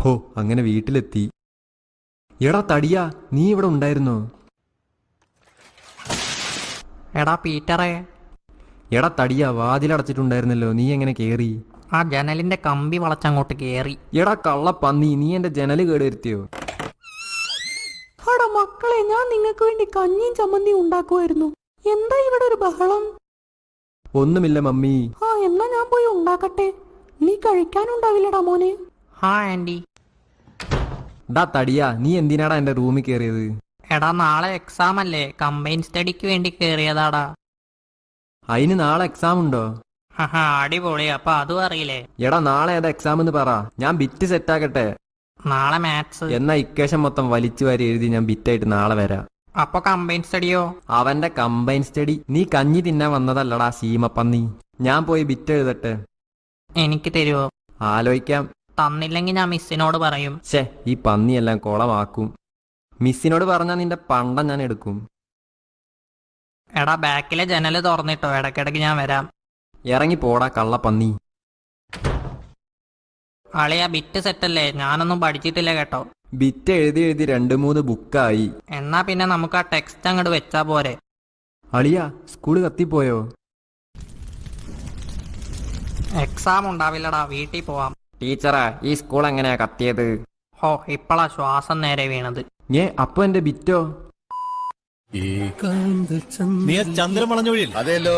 ഹോ, അങ്ങനെ വീട്ടിലെത്തി. എടാ തടിയാ, നീ ഇവിടെ ഉണ്ടായിരുന്നോ? എടാ പീറ്ററേ, എടാ തടിയാ, വാതിലടച്ചിട്ടുണ്ടായിരുന്നല്ലോ, നീ എങ്ങനെ കേറി? ആ ജനലിന്റെ കമ്പി വളച്ചങ്ങോട്ട് കേറി. എടാ കള്ളപ്പന്നി, നീ എന്റെ ജനല് കേടുവരുത്തിയോ? എടാ മക്കളെ, ഞാൻ നിങ്ങൾക്ക് വേണ്ടി കഞ്ഞിയും ചമ്മന്തിയും ഉണ്ടാക്കുമായിരുന്നു. എന്താ ഇവിടെ ഒരു ബഹളം? ഒന്നുമില്ല മമ്മി. എന്നാ ഞാൻ പോയി ഉണ്ടാക്കട്ടെ. നീ കഴിക്കാനുണ്ടാവില്ലടാ മോനെ. ഹാ ആൻറ്റി. ഡാ തടിയാ, നീ എന്തിനാടാ എന്റെ റൂമിൽ കയറിയത്? എടാ നാളെ എക്സാം അല്ലേ, കമ്പൈൻ സ്റ്റഡിക്ക് വേണ്ടി കേറിയതാടാ. അതിന് നാളെ എക്സാം ഉണ്ടോ? ഹഹാ, അടിപൊളി. അപ്പൊ അതും അറിയില്ലേ? എടാ നാളെ ഏതാ എക്സാം എന്ന് പറ, ഞാൻ ബിറ്റ് സെറ്റാക്കട്ടെ. നാളെ മാത്സ്. എന്നാ ഇക്വേഷൻ മൊത്തം വലിച്ചു വാരി എഴുതി ഞാൻ ബിറ്റായിട്ട് നാളെ വരാം. അപ്പൊ കമ്പൈൻ സ്റ്റഡിയോ? അവന്റെ കമ്പൈൻ സ്റ്റഡി. നീ കഞ്ഞി തിന്നാൻ വന്നതല്ലടാ സീമപ്പന്നി. ഞാൻ പോയി ബിറ്റ് എഴുതട്ടെ. എനിക്ക് തരുവോ? ആലോചിക്കാം. തന്നില്ലെങ്കിൽ ഞാൻ മിസ്സിനോട് പറയും. ഛേ, ഈ പന്നിയെല്ലാം കുളമാക്കും. മിസ്സിനോട് പറഞ്ഞാൽ നിന്റെ പണ്ടം ഞാൻ എടുക്കും. എടാ ബാക്കിലെ ജനല് തുറന്നിട്ടോ, ഇടയ്ക്കിടയ്ക്ക് ഞാൻ വരാം. ഇറങ്ങി പോടാ കള്ളപ്പന്നി. അളിയാ ബിറ്റ് സെറ്റല്ലേ? ഞാനൊന്നും പഠിച്ചിട്ടില്ല കേട്ടോ. ബിറ്റ് എഴുതി എഴുതി 2-3 ബുക്കായി. എന്നാ പിന്നെ നമുക്ക് ആ ടെക്സ്റ്റ് അങ്ങോട്ട് വെച്ചാ പോരെ? അളിയാ, സ്കൂള് കത്തിപ്പോയോ? എക്സാം ഉണ്ടാവില്ലടാ, വീട്ടിൽ പോവാം. ടീച്ചറാ, ഈ സ്കൂൾ എങ്ങനെയാ കത്തിയത്? ഹോ, ഇപ്പളാ ശ്വാസം നേരെ വീണത്. അപ്പൊ എന്റെ ബിറ്റോ? നീ ചന്ദ്രൻ വളഞ്ഞ വഴിയല്ലേ? അതെല്ലോ.